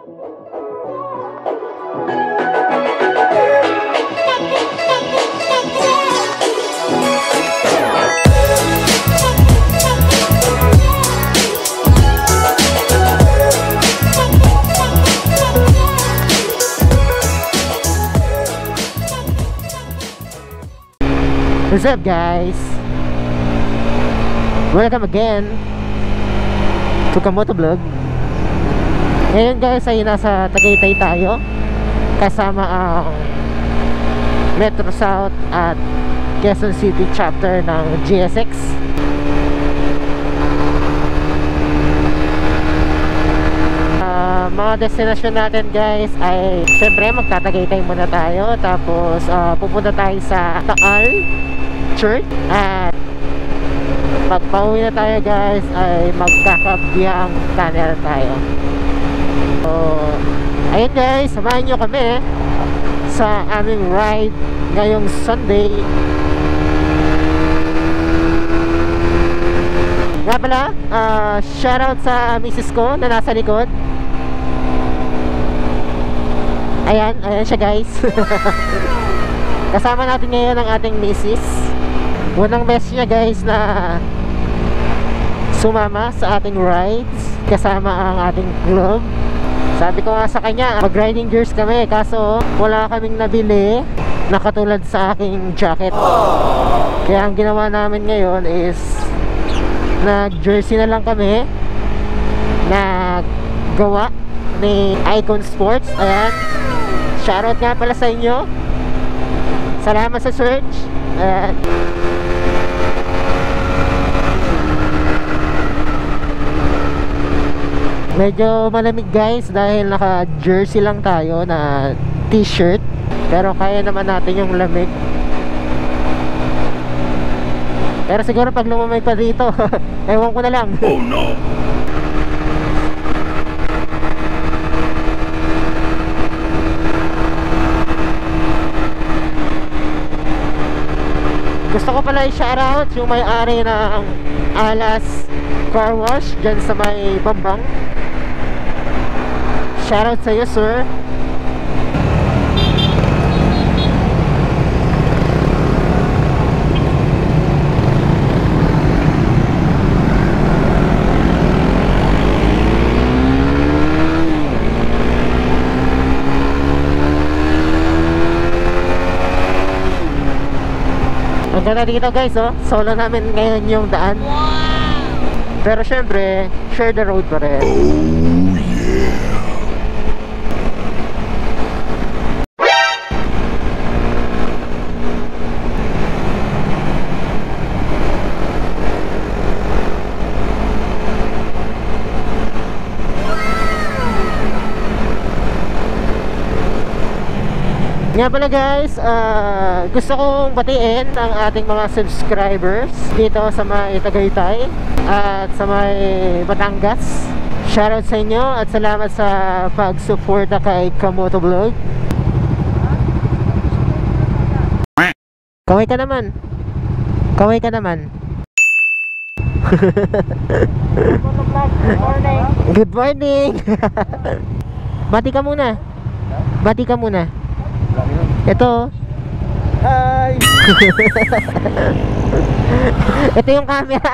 What's up guys? Welcome again to Kamoto Vlog. Ngayon guys ay nasa Tagaytay tayo kasama ang Metro South at Quezon City chapter ng GSX. Mga destination natin guys ay syempre magtatagaytay muna tayo, tapos pupunta tayo sa Taal Church at pag pauwi na tayo guys ay magkakabiyang tunnel tayo. So ayun guys, samahan nyo kami sa aming ride ngayong Sunday. Nga pala, shoutout sa misis ko na nasa likod. Ayan siya guys. Kasama natin ngayon ang ating misis. Unang message niya guys na sumama sa ating rides kasama ang ating club. Sabi ko nga sa kanya, mag riding gears kami, kaso wala kaming nabili na katulad sa aking jacket. Kaya ang ginawa namin ngayon is nag jersey na lang kami na gawa ni Icon Sports. Ayan, shoutout nga pala sa inyo, salamat sa search. Ayan. Medyo malamig guys dahil naka jersey lang tayo na t-shirt, pero kaya naman natin yung lamig. Pero siguro pag lumamig pa dito ewan ko na lang. Oh no! Gusto ko pala i-shoutout yung may-ari ng Alas Car Wash dyan sa may Bambang. Shoutout sa iyo sir. Ang ganda dito guys, oh. Solo namin ngayon yung daan. Pero syempre, share the road pa rin. Oh yeah. Nga pala guys, gusto kong batiin ang ating mga subscribers dito sa may Tagaytay at sa may Batangas. Shoutout sa inyo at salamat sa pag-suporta kay Kamoto Vlog. Kaway ka naman. Kaway ka naman. Good morning. Good morning. Bati ka muna. Bati ka muna. Ito. Hi. Ito yung camera.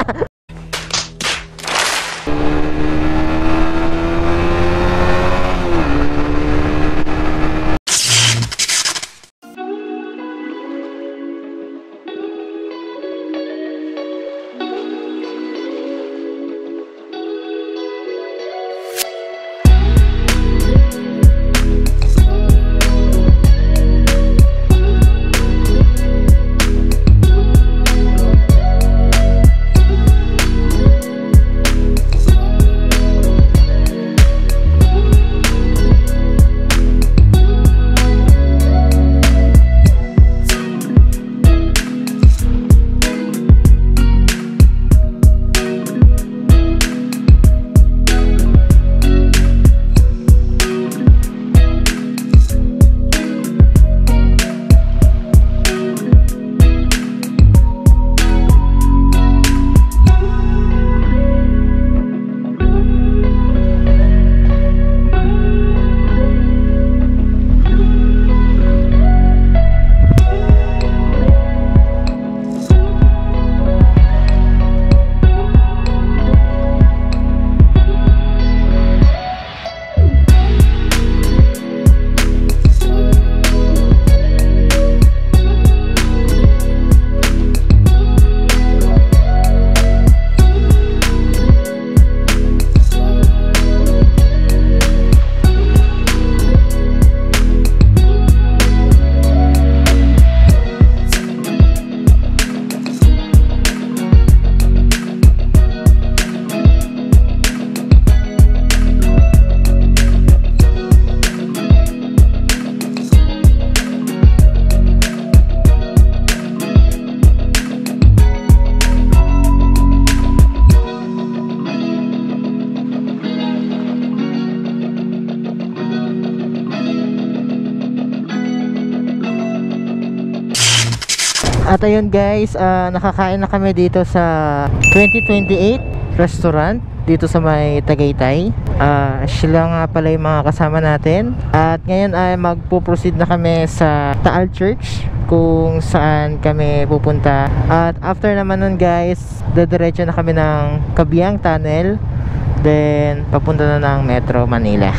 At ayun guys, nakakain na kami dito sa 2028 restaurant dito sa may Tagaytay. Sila nga pala yung mga kasama natin. At ngayon ay magpo-proceed na kami sa Taal Church kung saan kami pupunta. At after naman nun guys, dediretso na kami ng Kabiang Tunnel. Then papunta na ng Metro Manila.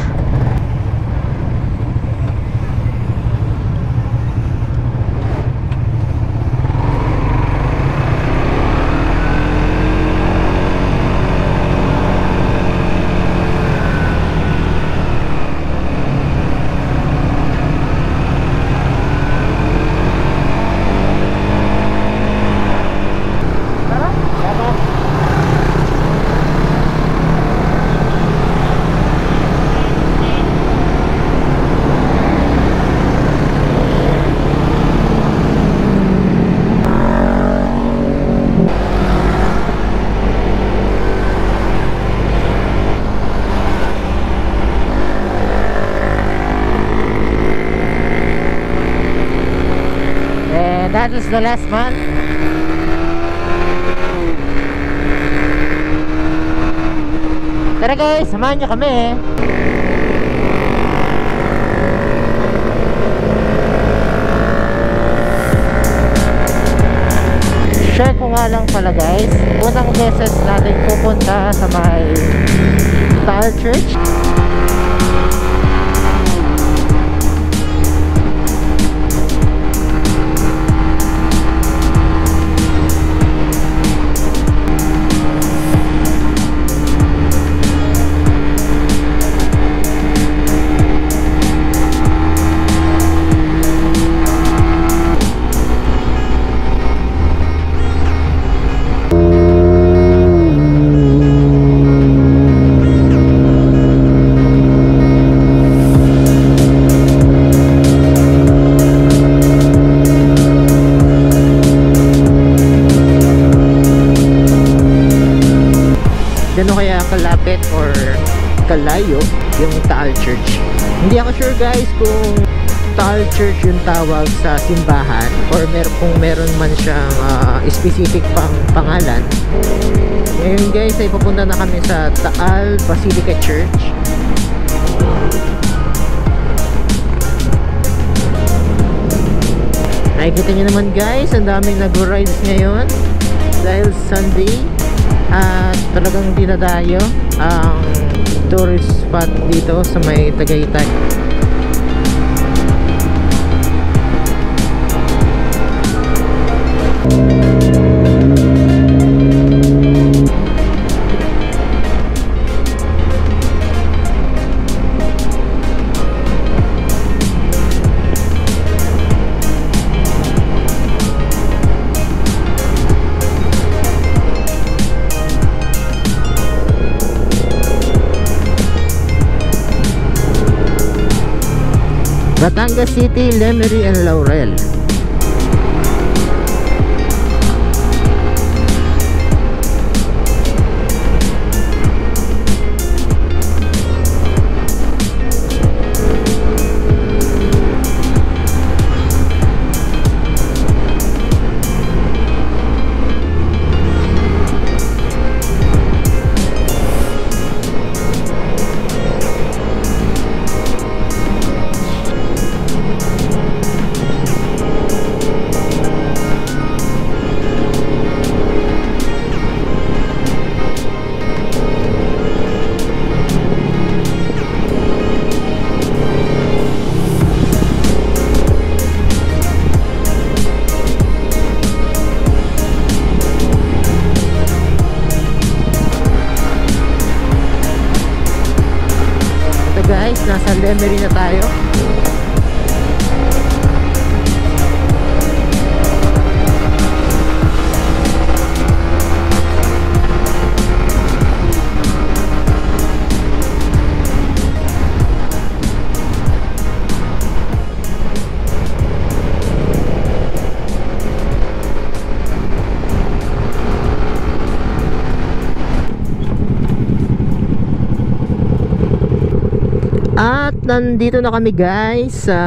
That is the last month. Tara guys, samahan nyo kami. Share ko nga lang pala guys, unang beses natin pupunta sa may Taal Church. Gano'n kaya kalapit or kalayo yung Taal Church? Hindi ako sure guys kung Taal Church yung tawag sa simbahan or kung meron man siyang specific pang pangalan. Ngayon guys ay pupunta na kami sa Taal Basilica Church. Nakikita nyo naman guys, ang daming nag-rides ngayon dahil Sunday. At talagang dinadayo ang tourist spot dito sa may Tagaytay. Batangas City, Lemery and Laurel. Guys, nasa Lemery na tayo. At nandito na kami guys sa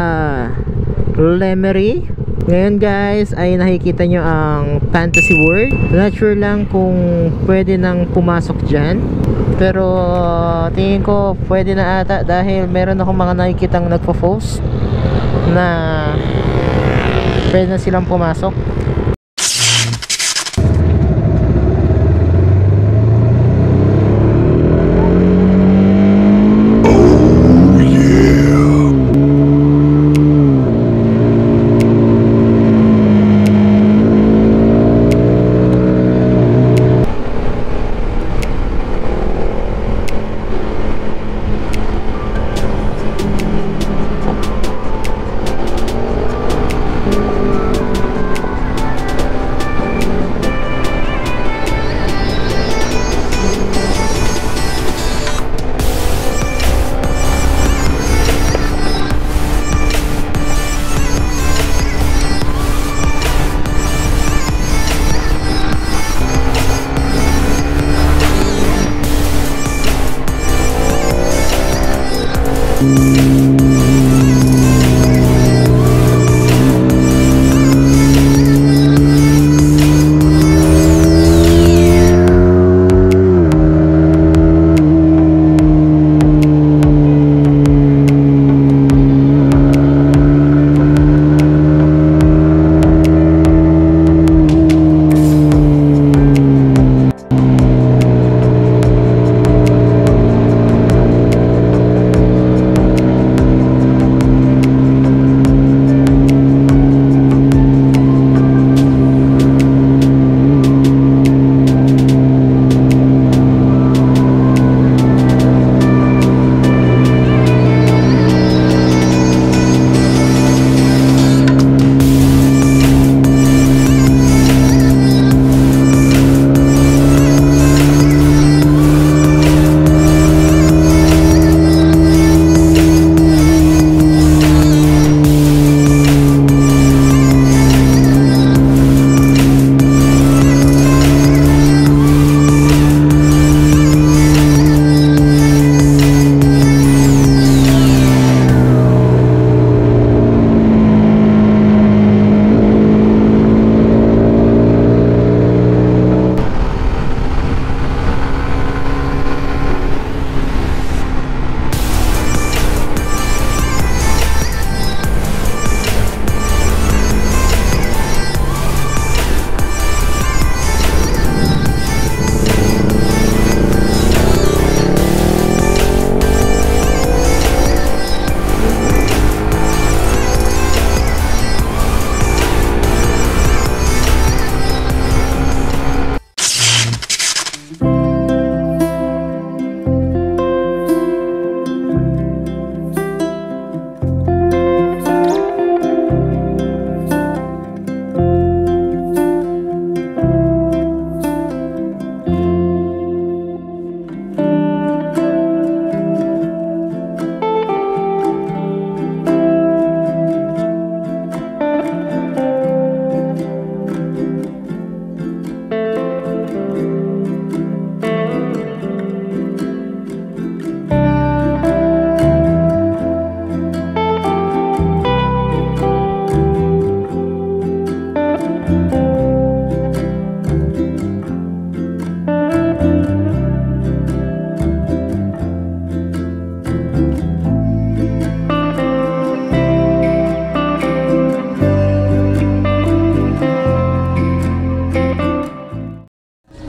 Lemery. Ngayon guys ay nakikita nyo ang Fantasy World. Not sure lang kung pwede nang pumasok dyan, pero tingin ko pwede na ata dahil meron akong mga nakikitang nagpo-post na pwede na silang pumasok.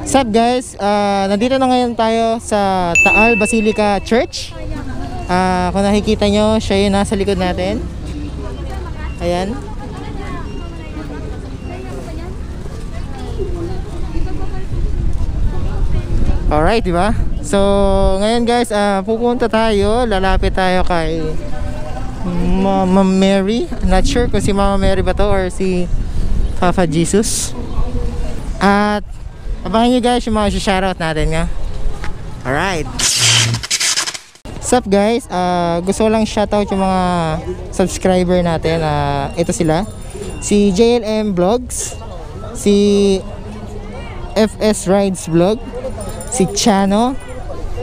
What's up guys? Nandito na ngayon tayo sa Taal Basilica Church. Kung nakikita nyo, siya yung nasa likod natin. Ayan. Alright, diba? So, ngayon guys, pupunta tayo. Lalapit tayo kay Mama Mary. Not sure kung si Mama Mary ba to or si Papa Jesus. At abangan nyo guys yung mga shoutout natin nga. Alright. What's up guys? Gusto ko lang shoutout yung mga subscriber natin. Ito sila. Si JLM Vlogs, si FS Rides Vlog, si Chano,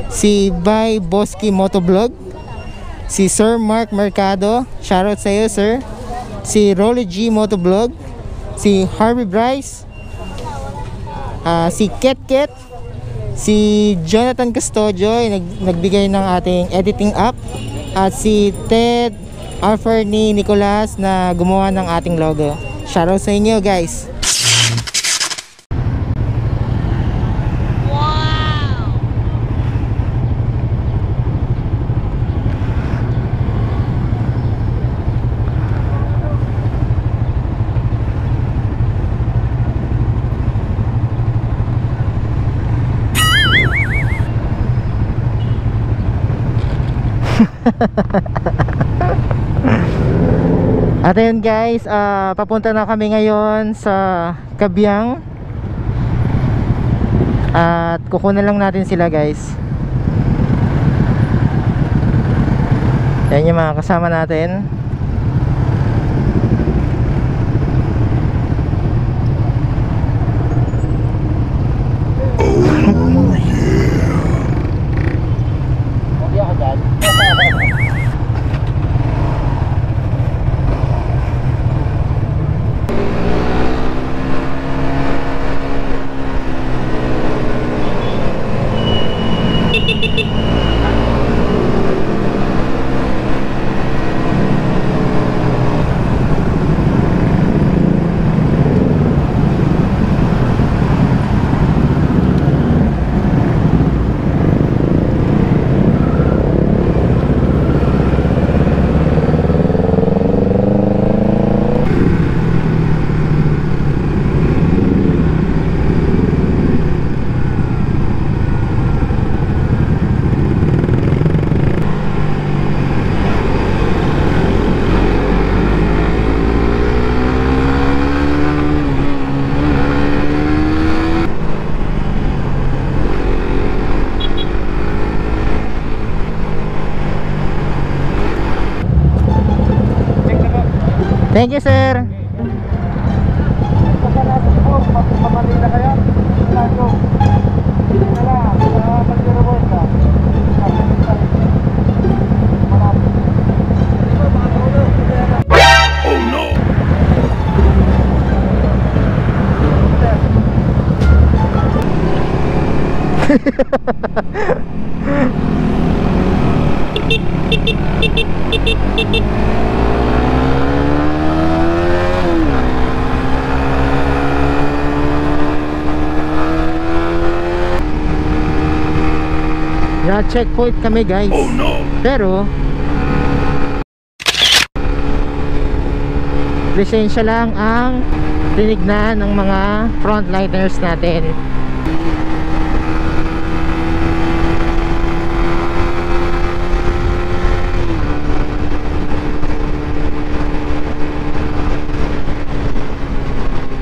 si Bay Bosky Motovlog, si Sir Mark Mercado. Shoutout sa iyo sir. si Rolly G Motovlog, si Harvey Bryce, si Ket, si Jonathan Custodio, nagbigay ng ating editing app, at si Ted Arthur ni Nicolas na gumawa ng ating logo. Shoutout sa inyo guys. At ayun guys, papunta na kami ngayon sa Kabyang. At kukunan lang natin sila guys. Yan yung mga kasama natin. Thank you sir. Pamalina kaya? Tayo. Wala, Oh no! Na-checkpoint kami guys. Oh no! Pero lisensya lang ang tinignan ng mga frontliners natin.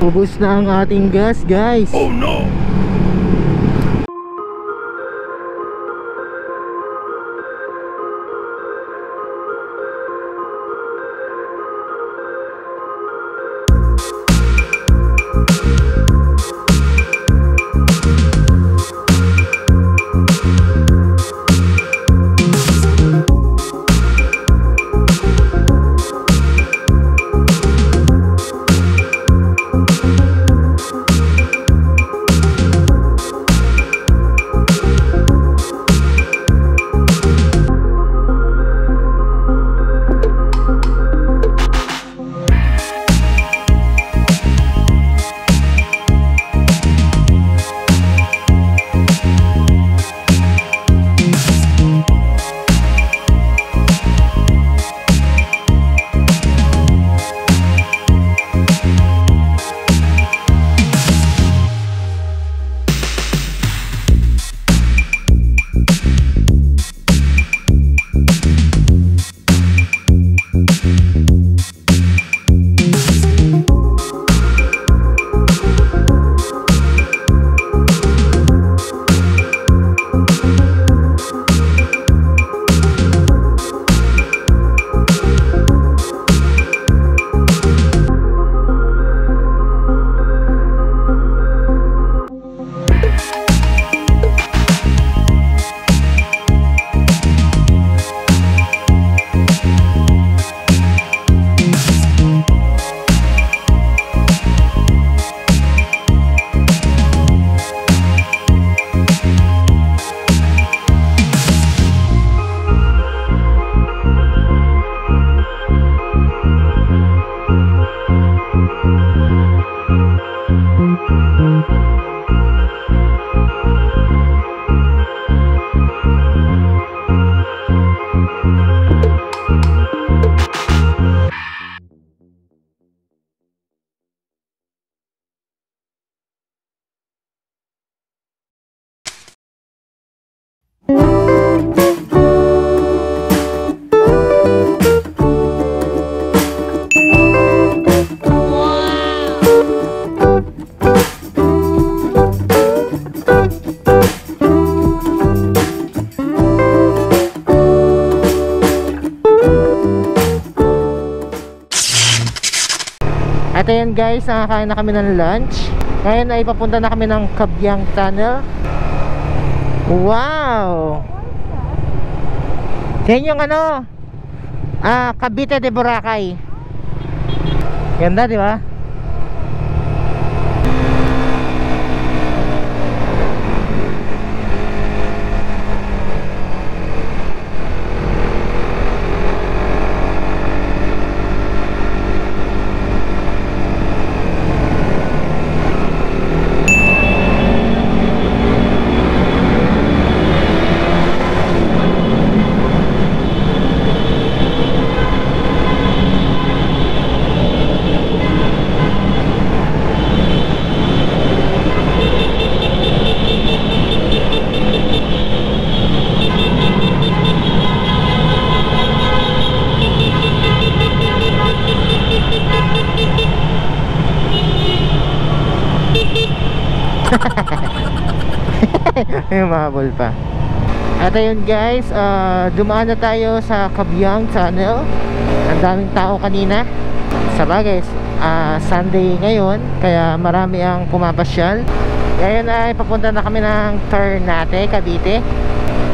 Ubus na ang ating gas guys. Oh no! At ayan guys, nakakain na kami ng lunch. Ngayon ay papunta na kami ng Cabiang Tunnel. Wow! Yan yung ano, Cavite de Boracay. Ganda, di ba? May mahabol pa. At ayun guys, dumaan na tayo sa Cabiang Tunnel. Ang daming tao kanina. Sa bagay, Sunday ngayon, kaya marami ang pumapasyal. Ngayon ay papunta na kami ng Ternate, Cavite.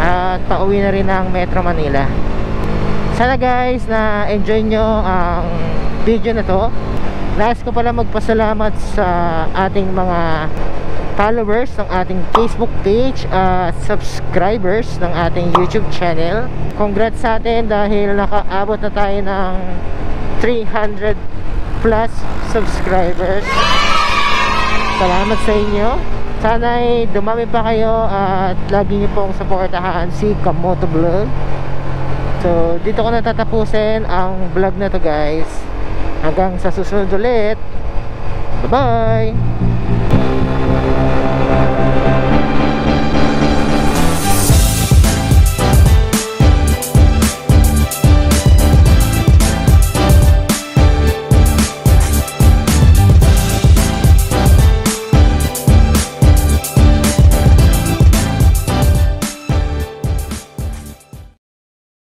At pauwi na rin ng Metro Manila. Sana guys, na enjoy nyo ang video na to. Nais ko pala magpasalamat sa ating mga followers ng ating Facebook page at subscribers ng ating YouTube channel. Congrats sa atin dahil nakaabot na tayo ng 300 plus subscribers. Salamat sa inyo. Sana ay dumami pa kayo at lagi niyo pong supportahan si Kamoto Vlog. So dito ko natatapusin ang vlog na to guys. Hanggang sa susunod ulit. Bye bye.